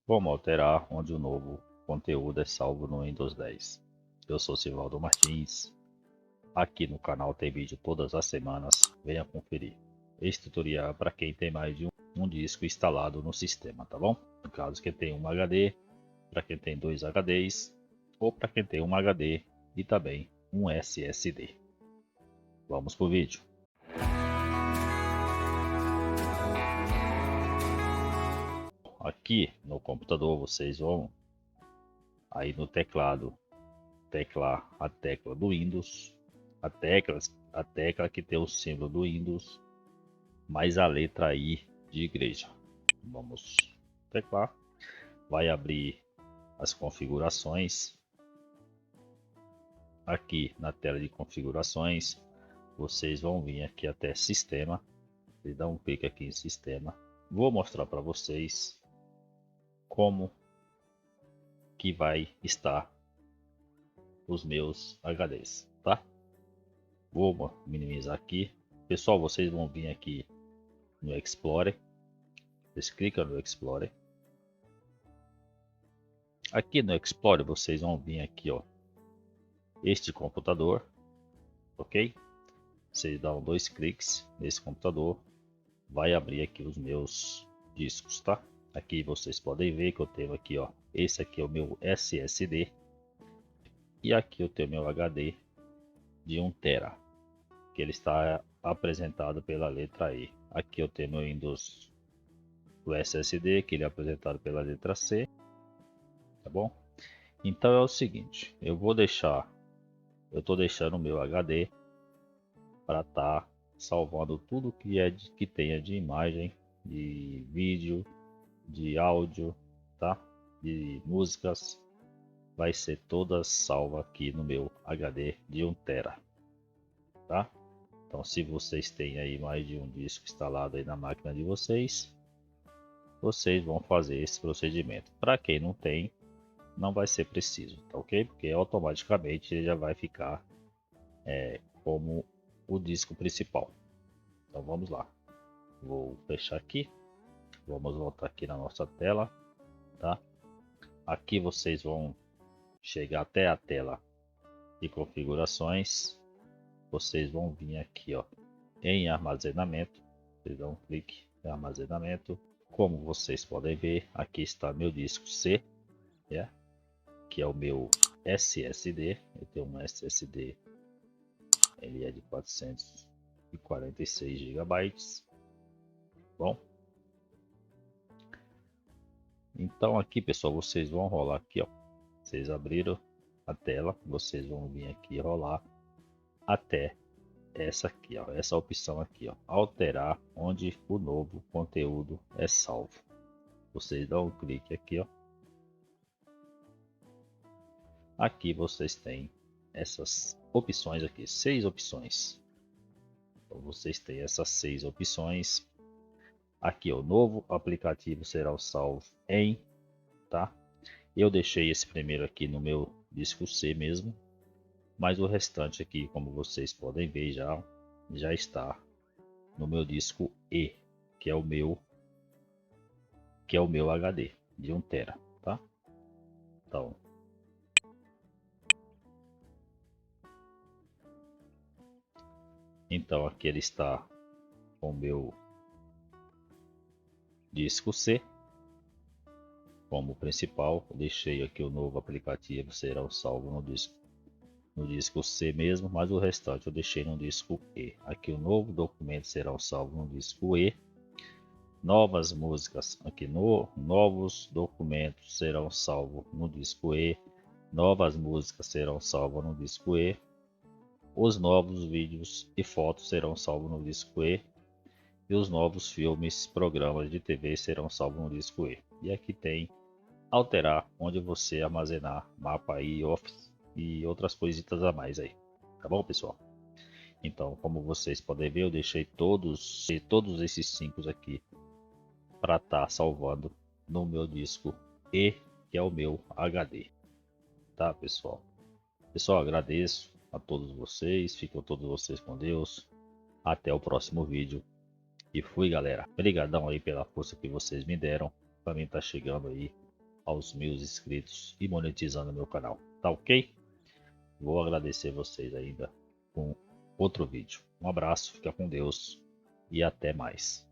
Como alterar onde o novo conteúdo é salvo no Windows 10. Eu sou Sivaldo Martins. Aqui no canal tem vídeo todas as semanas, venha conferir. Este tutorial é para quem tem mais de um disco instalado no sistema, tá bom? No caso que tem um HD, para quem tem dois HDs, ou para quem tem um HD e também um SSD. Vamos pro vídeo. Aqui no computador vocês vão aí no teclado teclar a tecla do Windows, a tecla que tem o símbolo do Windows, mais a letra I de igreja. Vamos teclar, vai abrir as configurações. Aqui na tela de configurações, vocês vão vir aqui até sistema, e dá um clique aqui em sistema. Vou mostrar para vocês como que vai estar os meus HDs, tá? Vou minimizar aqui. Pessoal, vocês vão vir aqui no Explorer. Vocês clicam no Explorer. Aqui no Explorer vocês vão vir aqui, ó, este computador, ok? Vocês dão dois cliques nesse computador, vai abrir aqui os meus discos, tá? Aqui vocês podem ver que eu tenho aqui, ó, esse aqui é o meu SSD e aqui eu tenho meu HD de 1 TB, que ele está apresentado pela letra E. Aqui eu tenho meu Windows do SSD, que ele é apresentado pela letra C, tá bom? Então é o seguinte, eu estou deixando o meu HD para estar salvando tudo que tenha de imagem, de vídeo, de áudio, tá? De músicas, vai ser toda salva aqui no meu HD de 1 TB, tá? Então se vocês têm aí mais de um disco instalado aí na máquina de vocês, vocês vão fazer esse procedimento. Para quem não tem, não vai ser preciso, tá ok? Porque automaticamente ele já vai ficar como o disco principal. Então vamos lá, vou fechar aqui, vamos voltar aqui na nossa tela, tá? Aqui vocês vão chegar até a tela de configurações, vocês vão vir aqui, ó, em armazenamento, vocês dão um clique em armazenamento. Como vocês podem ver, aqui está meu disco C, que é o meu SSD. Eu tenho um SSD, ele é de 446 GB. Bom, então aqui, pessoal, vocês vão rolar aqui, ó. Vocês abriram a tela, vocês vão vir aqui rolar até essa aqui, ó, essa opção aqui, ó, alterar onde o novo conteúdo é salvo. Vocês dão um clique aqui, ó. Aqui vocês têm essas opções aqui, 6 opções. Então vocês têm essas 6 opções. Aqui o novo aplicativo será salvo em, tá? Eu deixei esse primeiro aqui no meu disco C mesmo, mas o restante aqui, como vocês podem ver, já está no meu disco E, que é o meu HD de 1 TB, tá? Então aqui ele está com o meu disco C como principal. Eu deixei aqui o novo aplicativo será salvo no disco C mesmo, mas o restante eu deixei no disco E. Aqui o novo documento será salvo no disco E. Novas músicas aqui novos documentos serão salvos no disco E. Novas músicas serão salvas no disco E. Os novos vídeos e fotos serão salvos no disco E. E os novos filmes, programas de TV serão salvos no disco E. E aqui tem alterar onde você armazenar mapa e Office e outras coisitas a mais aí. Tá bom, pessoal? Então, como vocês podem ver, eu deixei todos esses 5 aqui para estar salvando no meu disco E, que é o meu HD. Tá, pessoal? Pessoal, agradeço a todos vocês. Ficam todos vocês com Deus. Até o próximo vídeo. E fui, galera. Obrigadão aí pela força que vocês me deram. Pra mim tá chegando aí aos 1000 inscritos e monetizando meu canal, tá ok? Vou agradecer vocês ainda com outro vídeo. Um abraço, fica com Deus e até mais.